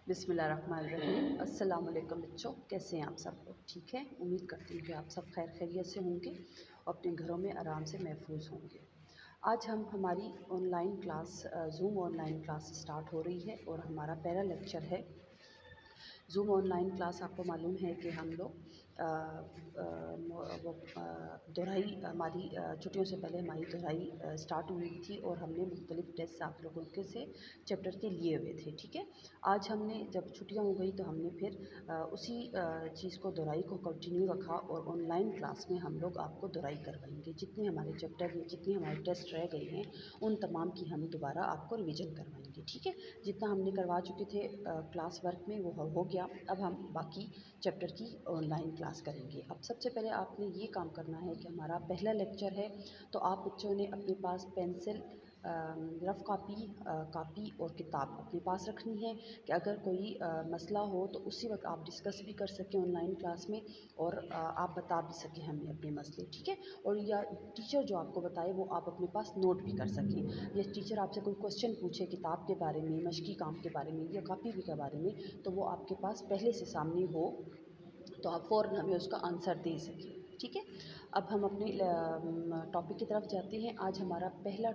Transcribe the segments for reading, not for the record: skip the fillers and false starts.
बिस्मिल्लाहिर्रहमानिर्रहीम। अस्सलाम वालेकुम बच्चों, कैसे हैं आप सब लोग? ठीक है, उम्मीद करती हूँ कि आप सब खैर खैरियत से होंगे और अपने घरों में आराम से महफूज होंगे। आज हम हमारी online class zoom online class start हो रही है और हमारा पहला लेक्चर है। ज़ूम ऑनलाइन क्लास आपको मालूम है कि हम लोग दोहराई हमारी छुट्टियों से पहले हमारी दोहराई स्टार्ट हुई थी और हमने मुख्तलिफ़ टेस्ट आप लोगों के से चैप्टर के लिए हुए थे। ठीक है, आज हमने जब छुट्टियां हो गई तो हमने फिर उसी चीज़ को दोहराई को कंटिन्यू रखा और ऑनलाइन क्लास में हम लोग आपको दोहराई करवाएंगे। जितने हमारे चैप्टर में जितने हमारे टेस्ट रह गए हैं उन तमाम की हम दोबारा आपको रिवीजन करवाएंगे। ठीक है, जितना हमने करवा चुके थे क्लास वर्क में वो हो गया। अब हम बाकी चैप्टर की ऑनलाइन क्लास करेंगे। अब सबसे पहले आपने ये काम करना है कि हमारा पहला लेक्चर है तो आप बच्चों ने अपने पास पेंसिल, रफ़ कापी और किताब अपने पास रखनी है कि अगर कोई मसला हो तो उसी वक्त आप डिस्कस भी कर सकें ऑनलाइन क्लास में और आप बता भी सकें हमें अपने मसले। ठीक है, और या टीचर जो आपको बताए वो आप अपने पास नोट भी कर सकें। या टीचर आपसे कोई क्वेश्चन पूछे किताब के बारे में, मशकी काम के बारे में या कापी भी के बारे में, तो वो आपके पास पहले से सामने हो तो आप फ़ौरन हमें उसका आंसर दे सकें। ठीक है, अब हम अपने टॉपिक की तरफ जाते हैं। आज हमारा पहला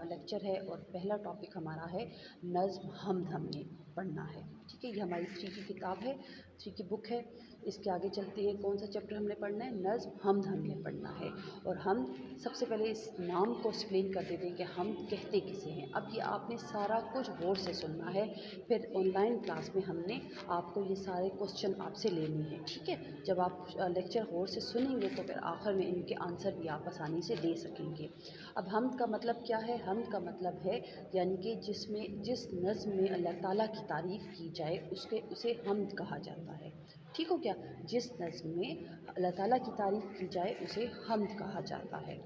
लेक्चर है और पहला टॉपिक हमारा है नज़्म हमद हमने पढ़ना है। ठीक है, ये हमारी 3 की किताब है, 3 की बुक है। इसके आगे चलते हैं, कौन सा चैप्टर हमने पढ़ना है? नज़्म हमद हमने पढ़ना है। और हम सबसे पहले इस नाम को एक्सप्लेन कर देते हैं कि हम कहते किसे हैं। अब ये आपने सारा कुछ गौर से सुनना है, फिर ऑनलाइन क्लास में हमने आपको ये सारे क्वेश्चन आपसे लेने हैं। ठीक है, जब आप लेक्चर गौर से सुनेंगे तो फिर आखिर में इनके आंसर भी आप आसानी से दे सकेंगे। अब हमद का मतलब क्या है? हमद का मतलब है यानी कि जिस नज़्म में अल्लाह ताला की तारीफ़ की जाए उसे हमद कहा जाता है। ठीक हो गया? जिस नज़्म में अल्लाह ताला की तारीफ़ की जाए उसे हमद कहा जाता है।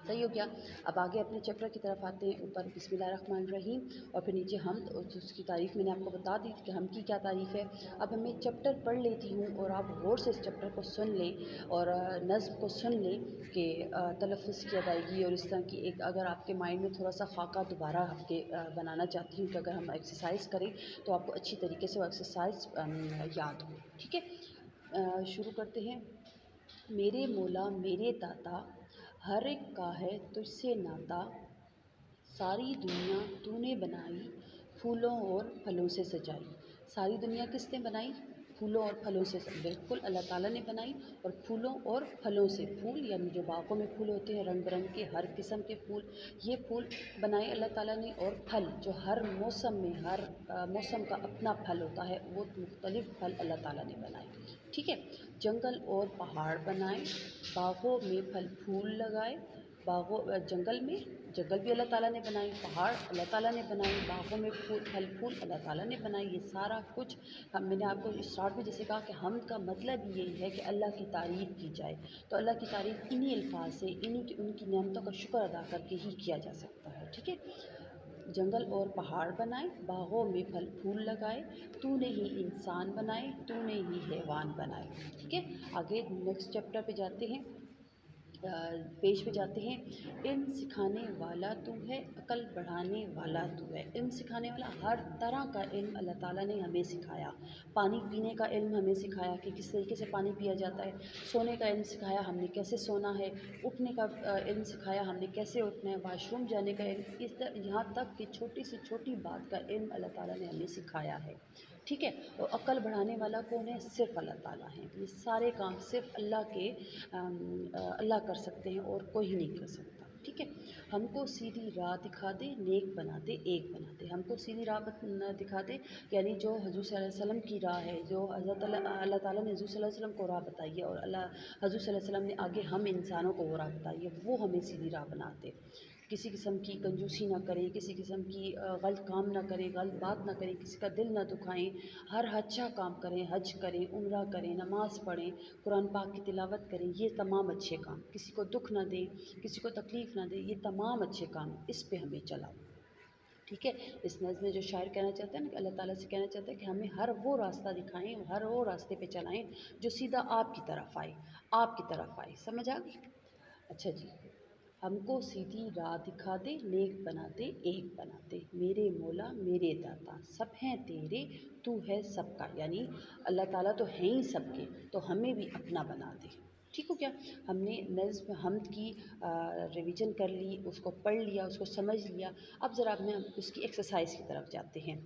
सही हो गया। अब आगे अपने चैप्टर की तरफ आते हैं। ऊपर बिस्मिल्लाहिर्रहमानिर्रहीम और फिर नीचे हमद और उसकी तारीफ़ मैंने आपको बता दी कि हम की क्या तारीफ़ है। अब मैं चैप्टर पढ़ लेती हूँ और आप गौर से इस चैप्टर को सुन लें और नज़्म को सुन लें कि तलफ़्फ़ुज़ की अदायगी और इस तरह की एक अगर आपके माइंड में थोड़ा सा खाका दोबारा आपके बनाना चाहती हूँ कि अगर हम एक्सरसाइज करें तो आपको अच्छी तरीके से वो एक्सरसाइज याद हो। ठीक है, शुरू करते हैं। मेरे मौला मेरे दाता, हर एक का है तुझसे नाता, सारी दुनिया तूने बनाई, फूलों और फलों से सजाई। सारी दुनिया किसने बनाई? फूलों और फलों से। बिल्कुल अल्लाह ताला ने बनाई और फूलों और फलों से। फूल यानी जो बागों में फूल होते हैं रंग बिरंग के, हर किस्म के फूल, ये फूल बनाए अल्लाह ताला ने। और फल जो हर मौसम में हर मौसम का अपना फल होता है, वो मुख्तलिफ़ फल अल्लाह ताला ने बनाए। ठीक है, जंगल और पहाड़ बनाए, बागों में फल फूल लगाए। जंगल भी अल्लाह ताला ने बनाई, पहाड़ अल्लाह ताला ने बनाए, बागों में फल फूल अल्लाह ताला ने बनाई। ये सारा कुछ मैंने आपको स्टार्ट में जैसे कहा कि हमद का मतलब यही है कि अल्लाह की तारीफ़ की जाए। तो अल्लाह की तारीफ़ इन्हीं अल्फाज से, उनकी नेमतों का शुक्र अदा करके ही किया जा सकता है। ठीक है, जंगल और पहाड़ बनाए, बागों में फल फूल लगाए, तूने ही इंसान बनाए, तूने ही हैवान बनाए। ठीक है, आगे नेक्स्ट चैप्टर पे जाते हैं, पेज पे जाते हैं। इल्म सिखाने वाला तू है, अकल बढ़ाने वाला तू है। इल्म सिखाने वाला, हर तरह का इल्म अल्लाह ताला ने हमें सिखाया। पानी पीने का इल्म हमें सिखाया कि किस तरीके से पानी पिया जाता है। सोने का इल्म सिखाया हमने कैसे सोना है। उठने का इल्म सिखाया हमने कैसे उठना है। वाशरूम जाने का इल्म, इस तरह यहाँ तक कि छोटी से छोटी बात का इल्म अल्लाह ताला ने हमें सिखाया है। ठीक है, और अक्ल बढ़ाने वाला कौन है? सिर्फ़ अल्लाह ताला है। ये सारे काम सिर्फ़ अल्लाह कर सकते हैं और कोई नहीं कर सकता। ठीक है, हमको सीधी राह दिखा दे, नेक बना दे, एक बना दे। हमको सीधी राह दिखा दे यानी जो हुज़ूर सल्लल्लाहु अलैहि वसल्लम की राह है, जो अल्लाह ताला ने हुज़ूर सल्लल्लाहु अलैहि वसल्लम को राह बताई है और हुज़ूर सल्लल्लाहु अलैहि वसल्लम ने आगे हम इंसानों को वो राह बताई है, वो हमें सीधी राह बना दे। किसी किस्म की कंजूसी ना करें, किसी किस्म की गलत काम ना करें, गलत बात ना करें, किसी का दिल ना दुखाएं, हर अच्छा काम करें, हज करें, उम्रा करें, नमाज़ पढ़ें, कुरान पाक की तिलावत करें। ये तमाम अच्छे काम, किसी को दुख ना दें, किसी को तकलीफ़ ना दें, ये तमाम अच्छे काम, इस पे हमें चलाओ। ठीक है, इस नज़्म में जो शायर कहना चाहता है ना कि अल्लाह ताला से कहना चाहता है कि हमें हर वो रास्ता दिखाएं, हर वो रास्ते पे चलाएं जो सीधा आपकी तरफ आए, आपकी तरफ आए। समझ आ गई? अच्छा जी, हमको सीधी राह दिखा दे, नेक बना दे, एक बना दे, मेरे मौला मेरे दाता, सब हैं तेरे, तू है सबका। यानी अल्लाह ताला तो हैं ही सबके, तो हमें भी अपना बना दे। ठीक हो गया। हमने नज़्म हम्द की रिवीजन कर ली, उसको पढ़ लिया, उसको समझ लिया। अब ज़रा हम उसकी एक्सरसाइज की तरफ जाते हैं।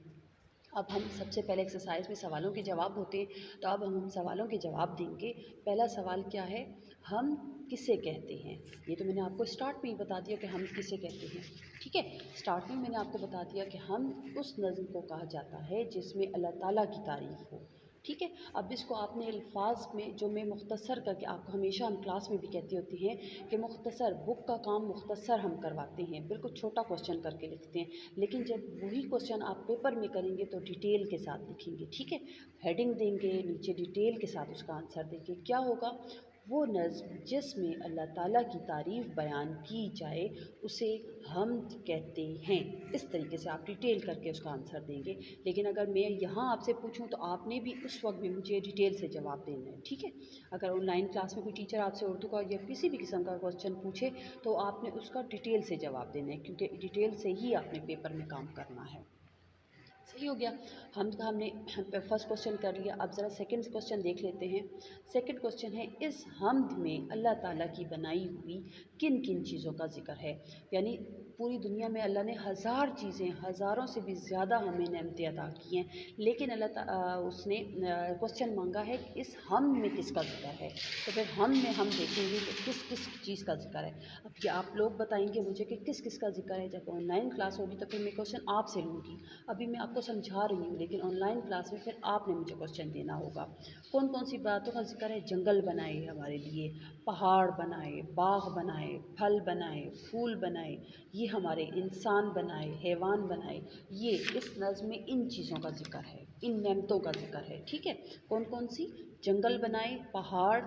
अब हम सबसे पहले एक्सरसाइज में सवालों के जवाब होते हैं, तो अब हम सवालों के जवाब देंगे। पहला सवाल क्या है, हम किसे कहते हैं? ये तो मैंने आपको स्टार्ट में ही बता दिया कि हम किसे कहते हैं। ठीक है, स्टार्ट में मैंने आपको बता दिया कि हम उस नज़्म को कहा जाता है जिसमें अल्लाह ताला की तारीफ़ हो। ठीक है, अब इसको आपने अल्फाज में, जो मैं मुख्तसर करके आपको हमेशा हम क्लास में भी कहती होती हैं कि मुख्तसर बुक का काम मुख्तसर हम करवाते हैं, बिल्कुल छोटा क्वेश्चन करके लिखते हैं, लेकिन जब वही क्वेश्चन आप पेपर में करेंगे तो डिटेल के साथ लिखेंगे। ठीक है, हेडिंग देंगे, नीचे डिटेल के साथ उसका आंसर देंगे। क्या होगा, वो नज़्म जिसमें अल्लाह ताला की तारीफ़ बयान की जाए उसे हम्द कहते हैं। इस तरीके से आप डिटेल करके उसका आंसर देंगे। लेकिन अगर मैं यहाँ आपसे पूछूं तो आपने भी उस वक्त भी मुझे डिटेल से जवाब देना है। ठीक है, अगर ऑनलाइन क्लास में कोई टीचर आपसे उर्दू का या किसी भी किस्म का क्वेश्चन पूछे तो आपने उसका डिटेल से जवाब देना है, क्योंकि डिटेल से ही आपने पेपर में काम करना है। सही हो गया, हम का हमने फर्स्ट क्वेश्चन कर लिया। अब ज़रा सेकंड क्वेश्चन देख लेते हैं। सेकंड क्वेश्चन है, इस हम्द में अल्लाह ताला की बनाई हुई किन किन चीज़ों का जिक्र है? यानी पूरी दुनिया में अल्लाह ने हज़ार चीज़ें, हज़ारों से भी ज़्यादा हमें नेमतें अता की हैं, लेकिन उसने क्वेश्चन मांगा है कि इस हम्द में किसका जिक्र है। तो फिर हम में हम देखेंगे कि किस किस चीज़ का जिक्र है। अब ये आप लोग बताएंगे मुझे कि किस किस का जिक्र है। जब ऑनलाइन क्लास होगी तो फिर मैं क्वेश्चन आपसे लूँगी। अभी मैं आपको समझा रही हूँ, लेकिन ऑनलाइन क्लास में फिर आपने मुझे क्वेश्चन देना होगा। कौन कौन सी बातों का जिक्र है? जंगल बनाए हमारे लिए, पहाड़ बनाए, बाग बनाए, फल बनाए, फूल बनाए, ये हमारे इंसान बनाए, हैवान बनाए। ये इस नज़्म में इन चीज़ों का जिक्र है, इन नेमतों का जिक्र है। ठीक है, कौन कौन सी? जंगल बनाए, पहाड़,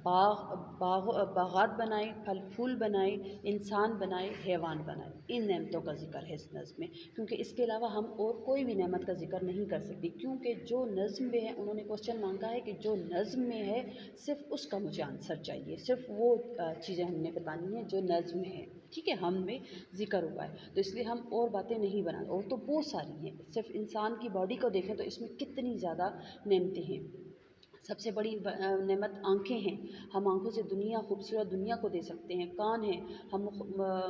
बागात बनाए, फल फूल बनाए, इंसान बनाए, हैवान बनाए। इन नेमतों का जिक्र है इस नज़्म में, क्योंकि इसके अलावा हम और कोई भी नेमत का जिक्र नहीं कर सकते, क्योंकि जो नज़्म में है, उन्होंने क्वेश्चन मांगा है कि जो नज़्म में है सिर्फ उसका मुझे आंसर चाहिए, सिर्फ वो चीज़ें हमने बतानी है जो नज़्म में है। ठीक है, हम में जिक्र हुआ है, तो इसलिए हम और बातें नहीं बना, और तो बहुत सारी हैं। सिर्फ इंसान की बॉडी को देखें तो इसमें कितनी ज़्यादा नेमतें हैं। सबसे बड़ी नेमत आँखें हैं, हम आँखों से दुनिया, खूबसूरत दुनिया को दे सकते हैं। कान हैं, हम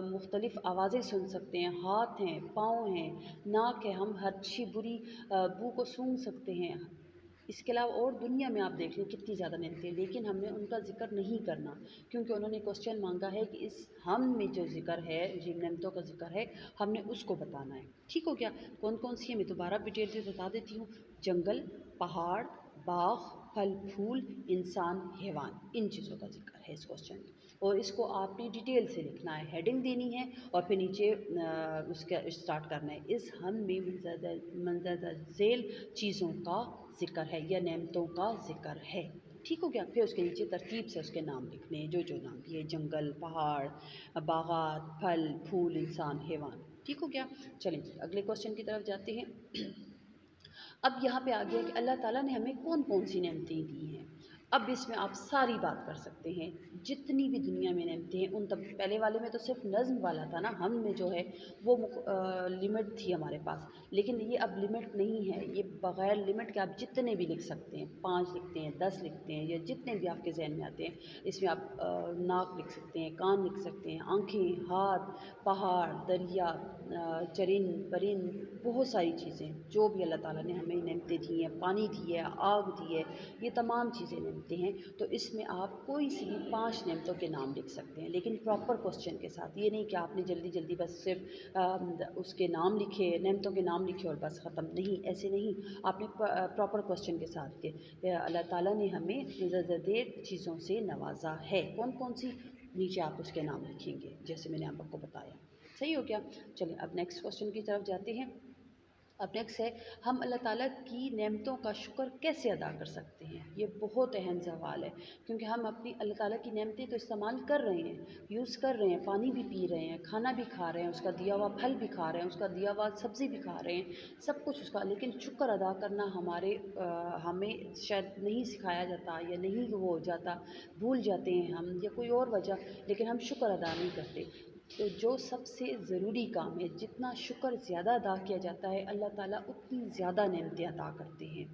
मुख्तलिफ़ आवाज़ें सुन सकते हैं। हाथ हैं, पाँव हैं, नाक है, हम हर अच्छी बुरी बू को सूंघ सकते हैं। इसके अलावा और दुनिया में आप देख लें कितनी ज़्यादा नेमतें हैं, लेकिन हमने उनका जिक्र नहीं करना, क्योंकि उन्होंने क्वेश्चन मांगा है कि इस हम में जो जिक्र है, जिन नेमतों का जिक्र है, हमने उसको बताना है। ठीक हो गया, कौन कौन सी है मैं दोबारा डिटेल से बता देती हूँ। जंगल, पहाड़, बाग, फल फूल, इंसान, हैवान, इन चीज़ों का जिक्र है इस क्वेश्चन में, और इसको आपने डिटेल से लिखना है, हेडिंग देनी है, और फिर नीचे उसका स्टार्ट करना है। इस हम में मंजर झेल चीज़ों का जिक्र है या नेमतों का जिक्र है। ठीक हो गया, फिर उसके नीचे तरतीब से उसके नाम लिखने हैं, जो जो नाम दिए, जंगल, पहाड़, बागात, फल फूल, इंसान, हैवान। ठीक हो गया, चलें जी अगले क्वेश्चन की तरफ जाते हैं। अब यहाँ पे आ गया कि अल्लाह ताला ने हमें कौन कौन सी नेमतें दी हैं। अब इसमें आप सारी बात कर सकते हैं, जितनी भी दुनिया में नेमतें हैं उन तब। पहले वाले में तो सिर्फ नज़्म वाला था ना, हम में जो है वो लिमिट थी हमारे पास, लेकिन ये अब लिमिट नहीं है। ये बग़ैर लिमिट के आप जितने भी लिख सकते हैं, 5 लिखते हैं, 10 लिखते हैं, या जितने भी आपके जहन में आते हैं। इसमें आप नाक लिख सकते हैं, कान लिख सकते हैं, आँखें, हाथ, पहाड़, दरिया, चरिंद परिंद, बहुत सारी चीज़ें जो भी अल्लाह ताला ने हमें नेमतें दी हैं, पानी दी है, आग दी है, ये तमाम चीज़ें नेमतें हैं। तो इसमें आप कोई सी भी 5 नेमतों के नाम लिख सकते हैं, लेकिन प्रॉपर क्वेश्चन के साथ। ये नहीं कि आपने जल्दी जल्दी बस सिर्फ उसके नाम लिखे, नेमतों के नाम लिखे और बस ख़त्म। नहीं, ऐसे नहीं, आपने प्रॉपर क्वेश्चन के साथ के अल्लाह ताला ने हमें ज़देर चीज़ों से नवाजा है। कौन कौन सी? नीचे आप उसके नाम लिखेंगे, जैसे मैंने आपको बताया। सही हो गया, चलिए अब नेक्स्ट क्वेश्चन की तरफ जाते हैं। अब नेक्स्ट है, हम अल्लाह ताला की नेमतों का शुक्र कैसे अदा कर सकते हैं? ये बहुत अहम सवाल है, क्योंकि हम अपनी अल्लाह ताला की नेमतें तो इस्तेमाल कर रहे हैं, यूज़ कर रहे हैं, पानी भी पी रहे हैं, खाना भी खा रहे हैं, उसका दिया हुआ फल भी खा रहे हैं, उसका दिया हुआ सब्ज़ी भी खा रहे हैं, सब कुछ उसका। लेकिन शुक्र अदा करना हमें शायद नहीं सिखाया जाता, या नहीं वो हो जाता, भूल जाते हैं हम, या कोई और वजह, लेकिन हम शुक्र अदा नहीं करते। تو جو سب سے ضروری کام ہے، جتنا شکر زیادہ ادا کیا جاتا ہے اللہ تعالیٰ اتنی زیادہ نعمتیں عطا کرتے ہیں،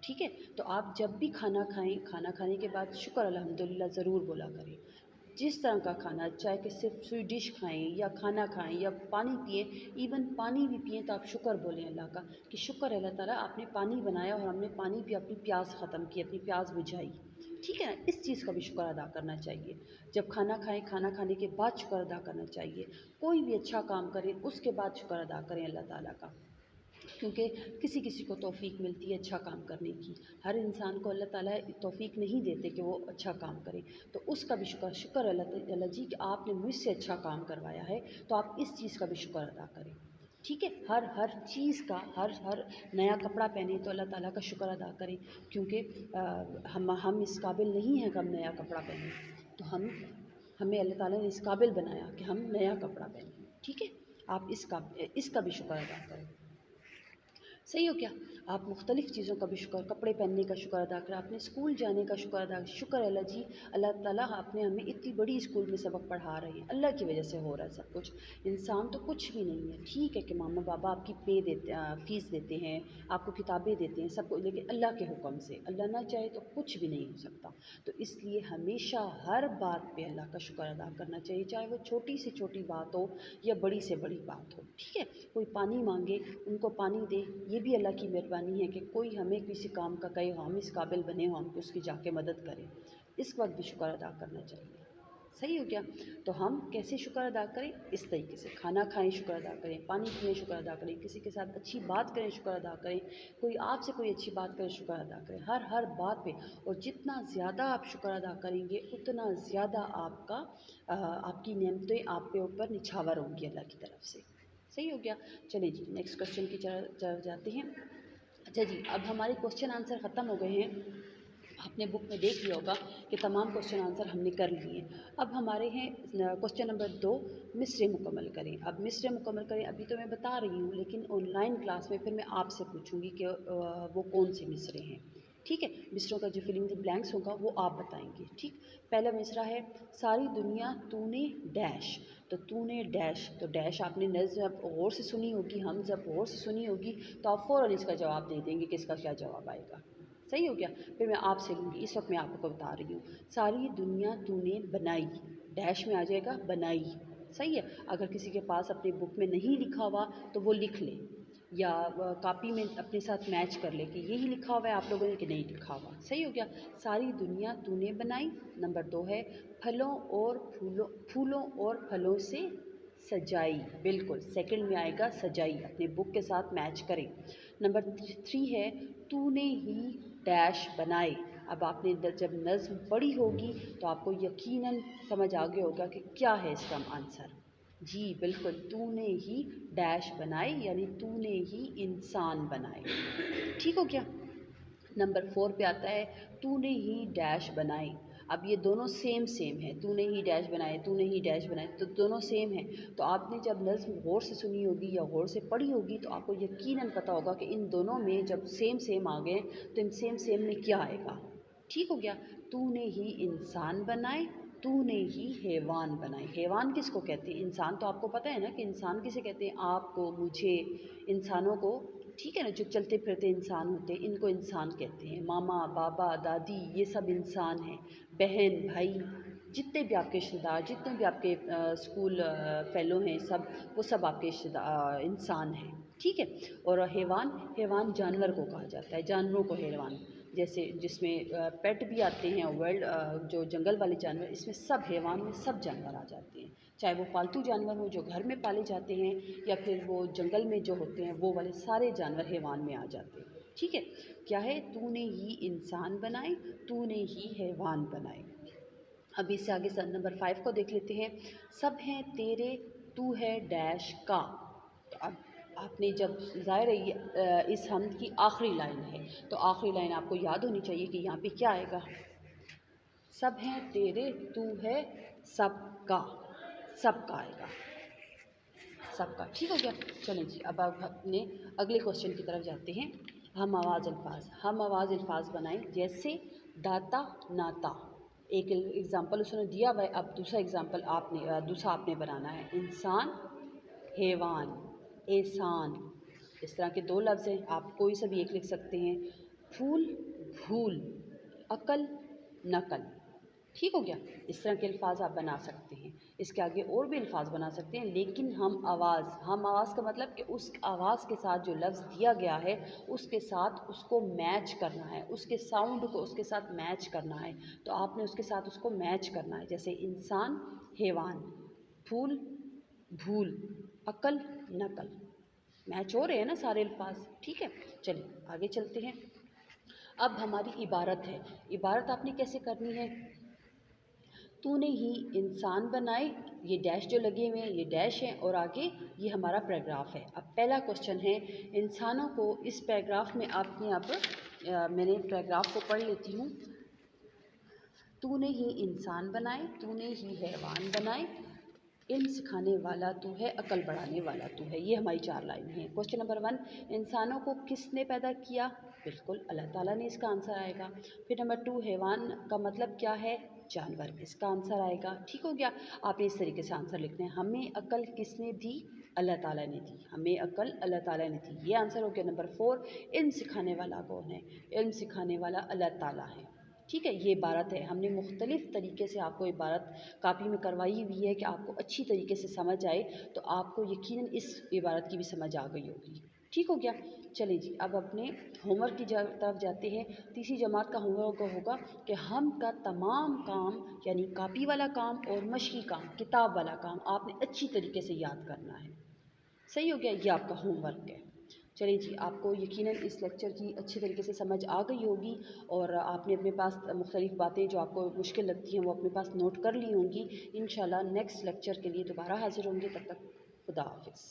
ٹھیک ہے؟ تو آپ جب بھی کھانا کھائیں، کھانا کھانے کے بعد شکر الحمدللہ ضرور بولا کریں۔ جس طرح کا کھانا، چاہے کہ صرف سویٹ ڈش کھائیں یا کھانا کھائیں یا پانی پئیں، ایون پانی بھی پئیں تو آپ شکر بولیں اللہ کا کہ شکر اللہ تعالیٰ آپ نے پانی بنایا اور ہم نے پانی پہ اپنی پیاس ختم کی، اپنی پیاس بجھائی، ٹھیک ہے نا؟ اس چیز کا بھی شکر ادا کرنا چاہیے۔ جب کھانا کھائیں، کھانا کھانے کے بعد شکر ادا کرنا چاہیے۔ کوئی بھی اچھا کام کریں اس کے بعد شکر ادا کریں اللہ تعالیٰ کا، کیونکہ کسی کسی کو توفیق ملتی ہے اچھا کام کرنے کی، ہر انسان کو اللہ تعالیٰ توفیق نہیں دیتے کہ وہ اچھا کام کرے، تو اس کا بھی شکر اللہ جی کہ آپ نے مجھ سے اچھا کام کروایا ہے، تو آپ اس چیز کا بھی شکر ادا کریں، ٹھیک ہے؟ ہر چیز کا، ہر نیا کپڑا پہنے تو اللہ تعالیٰ کا شکر ادا کریں، کیونکہ ہم اس قابل نہیں ہیں کہ ہم نیا کپڑا پہنیں، تو ہمیں اللہ تعالیٰ نے اس قابل بنایا کہ ہم نیا کپڑا پہنیں، ٹھیک ہے؟ آپ اس کا بھی شکر ادا کریں، صحیح ہو کیا؟ آپ مختلف چیزوں کا بھی شکر، کپڑے پہننے کا شکر ادا کریں، آپ نے اسکول جانے کا شکر ادا کریں، شکر اللہ جی اللہ تعالیٰ آپ نے ہمیں اتنی بڑی اسکول میں سبق پڑھا رہے ہیں، اللہ کی وجہ سے ہو رہا ہے سب کچھ، انسان تو کچھ بھی نہیں ہے، ٹھیک ہے کہ ماما بابا آپ کی فیس دیتے ہیں، آپ کو کتابیں دیتے ہیں سب کو، لیکن اللہ کے حکم سے، اللہ نہ چاہے تو کچھ بھی نہیں ہو سکتا، تو اس لیے ہمیشہ ہر بات پہ اللہ کا شکر ادا کرنا چاہیے، چاہے وہ چھوٹی سے چھوٹی بات ہو یا بڑی سے بڑی بات ہو، ٹھیک ہے؟ کوئی پانی مانگے ان کو پانی دے، یہ بھی اللہ کی مہربانی ہے کہ کوئی ہمیں کسی کام کا کہے، ہم اس قابل بنے ہو ہم اس کی جا کے مدد کریں، اس وقت بھی شکر ادا کرنا چاہیے، صحیح ہو گیا؟ تو ہم کیسے شکر ادا کریں؟ اس طریقے سے کھانا کھائیں شکر ادا کریں، پانی پئیں شکر ادا کریں، کسی کے ساتھ اچھی بات کریں شکر ادا کریں، کوئی آپ سے کوئی اچھی بات کرے شکر ادا کریں، ہر بات پہ، اور جتنا زیادہ آپ شکر ادا کریں گے اتنا زیادہ آپ کی نعمتیں آپ کے اوپر نچھاور ہوں گی اللہ کی طرف سے، صحیح ہو گیا؟ چلیں جی نیکسٹ کوشچن کی طرف جاتے ہیں۔ اچھا جی، اب ہمارے کوشچن آنسر ختم ہو گئے ہیں، آپ نے بک میں دیکھ لیا ہوگا کہ تمام کوشچن آنسر ہم نے کر لیے، اب ہمارے ہیں کوشچن نمبر 2، مصرے مکمل کریں۔ اب مصرے مکمل کریں، ابھی تو میں بتا رہی ہوں لیکن آن لائن کلاس میں پھر میں آپ سے پوچھوں گی کہ وہ کون سے مصرے ہیں، ٹھیک ہے؟ مصروں کا جو فلنگ دی بلینکس ہوگا وہ آپ بتائیں گے، ٹھیک؟ پہلا مصرع ہے ساری دنیا تو نے ڈیش، تو تو نے ڈیش، تو ڈیش آپ نے نظم جب غور سے سنی ہوگی، ہم جب غور سے سنی ہوگی تو آپ فوراً اس کا جواب دے دیں گے کہ اس کا کیا جواب آئے گا، صحیح ہو گیا؟ پھر میں آپ سے لوں گی، اس وقت میں آپ کو بتا رہی ہوں، ساری دنیا تو نے بنائی، ڈیش میں آ جائے گا بنائی، صحیح ہے؟ اگر کسی کے پاس اپنے بک میں نہیں لکھا ہوا تو وہ لکھ لے یا کاپی میں اپنے ساتھ میچ کر لے کہ یہی لکھا ہوا ہے آپ لوگوں نے کہ نہیں لکھا ہوا، صحیح ہو گیا؟ ساری دنیا تو نے بنائی۔ نمبر 2 ہے پھولوں اور پھلوں سے سجائی، بالکل سیکنڈ میں آئے گا سجائی، اپنے بک کے ساتھ میچ کریں۔ نمبر 3 ہے تو نے ہی ڈیش بنائے، اب آپ نے جب نظم پڑھی ہوگی تو آپ کو یقیناً سمجھ آ گیا ہوگا کہ کیا ہے اس کا آنسر، جی بالکل، تو نے ہی ڈیش بنائے یعنی تو نے ہی انسان بنائے، ٹھیک ہو گیا؟ نمبر 4 پہ آتا ہے تو نے ہی ڈیش بنائے، اب یہ دونوں سیم ہے، تو نے ہی ڈیش بنائے، تو نے ہی ڈیش بنائے، تو دونوں سیم ہیں، تو آپ نے جب نظم غور سے سنی ہوگی یا غور سے پڑھی ہوگی تو آپ کو یقیناً پتہ ہوگا کہ ان دونوں میں جب سیم آ گئے تو ان سیم میں کیا آئے گا، ٹھیک ہو گیا؟ تو نے ہی انسان بنائے، تو نے ہی حیوان بنائے، حیوان کس کو کہتے ہیں؟ انسان تو آپ کو پتہ ہے نا کہ انسان کسے کہتے ہیں، آپ کو، مجھے، انسانوں کو، ٹھیک ہے نا؟ جو چلتے پھرتے انسان ہوتے ہیں ان کو انسان کہتے ہیں، ماما بابا دادی یہ سب انسان ہیں، بہن بھائی جتنے بھی آپ کے رشتہ دار، جتنے بھی آپ کے اسکول فیلو ہیں وہ سب آپ کے انسان ہیں، ٹھیک ہے؟ اور حیوان جانور کو کہا جاتا ہے، جانوروں کو حیوان، جیسے جس میں پیٹ بھی آتے ہیں، جو جنگل والے جانور، اس میں سب حیوان میں سب جانور آ جاتے ہیں، چاہے وہ پالتو جانور ہوں جو گھر میں پالے جاتے ہیں یا پھر وہ جنگل میں جو ہوتے ہیں وہ والے سارے جانور حیوان میں آ جاتے ہیں، ٹھیک ہے؟ کیا ہے؟ تو نے ہی انسان بنائے، تو نے ہی حیوان بنائے۔ اب اس سے آگے نمبر 5 کو دیکھ لیتے ہیں، سب ہیں تیرے تو ہے ڈیش کا، تو اب آپ نے جب ظاہر ہے اس حمد کی آخری لائن ہے تو آخری لائن آپ کو یاد ہونی چاہیے کہ یہاں پہ کیا آئے گا، سب ہیں تیرے تو ہے سب کا آئے گا، سب کا، ٹھیک ہو گیا؟ چلیں جی اب آپ اپنے اگلے کوشچن کی طرف جاتے ہیں، ہم آواز الفاظ بنائیں، جیسے داتا ناتا، एक एग्ज़ाम्पल उसने दिया हुआ है, अब दूसरा आपने बनाना है। इंसान, हैवान, एहसान, इस तरह के 2 लफ्ज़ हैं, आप कोई सा भी एक लिख सकते हैं। फूल, भूल, अकल, नकल, ठीक हो गया। इस तरह के अल्फाज आप बना सकते हैं। इसके आगे और भी अल्फाज बना सकते हैं, लेकिन हम आवाज़ का मतलब कि उस आवाज़ के साथ जो लफ्ज़ दिया गया है उसके साथ उसको मैच करना है, उसके साउंड को उसके साथ मैच करना है। तो आपने उसके साथ उसको मैच करना है, जैसे इंसान, हैवान, फूल, भूल, अकल, नकल। मैच हो रहे हैं ना सारे अल्फाज, ठीक है। चलिए आगे चलते हैं। अब हमारी इबारत है। इबारत आपने कैसे करनी है? तूने ही इंसान बनाए, ये डैश जो लगे हुए हैं ये डैश हैं और आगे ये हमारा पैराग्राफ है। अब पहला क्वेश्चन है, इंसानों को इस पैराग्राफ में आपने मैंने पैराग्राफ को पढ़ लेती हूँ। तूने ही इंसान बनाए, तूने ही हैवान बनाए, इल्म सिखाने वाला तू है, अकल बढ़ाने वाला तू है। ये हमारी 4 लाइन हैं। क्वेश्चन नंबर 1, इंसानों को किसने पैदा किया? बिल्कुल अल्लाह ताला ने, इसका आंसर आएगा। फिर नंबर 2, हैवान का मतलब क्या है? जानवर, इसका आंसर आएगा। ठीक हो गया। आपने इस तरीके से आंसर लिखना है। हमें अकल किसने दी? अल्लाह ताला ने दी। हमें अकल अल्लाह ताला ने दी, ये आंसर हो गया। नंबर 4, इल्म सिखाने वाला कौन है? इल्म सिखाने वाला अल्लाह ताला है। ठीक है, ये इबारत है। हमने मुख्तलिफ़ तरीके से आपको इबारत कापी में करवाई हुई है कि आपको अच्छी तरीके से समझ आए, तो आपको यकीनन इस इबारत की भी समझ आ गई होगी। ठीक हो गया। चलिए जी, अब अपने होमवर्क की तरफ जाते हैं। तीसरी जमात का होमवर्क होगा कि हम का तमाम काम, यानी कापी वाला काम और मशक़ी काम, किताब वाला काम आपने अच्छी तरीके से याद करना है। सही हो गया, ये आपका होमवर्क है। चलिए जी, आपको यकीनन इस लेक्चर की अच्छी तरीके से समझ आ गई होगी और आपने अपने पास मुख्तलिफ़ बातें जो आपको मुश्किल लगती हैं वो अपने पास नोट कर ली होंगी। इंशाल्लाह नेक्स्ट लेक्चर के लिए दोबारा हाज़िर होंगे। तब तक खुदा हाफ़िज़।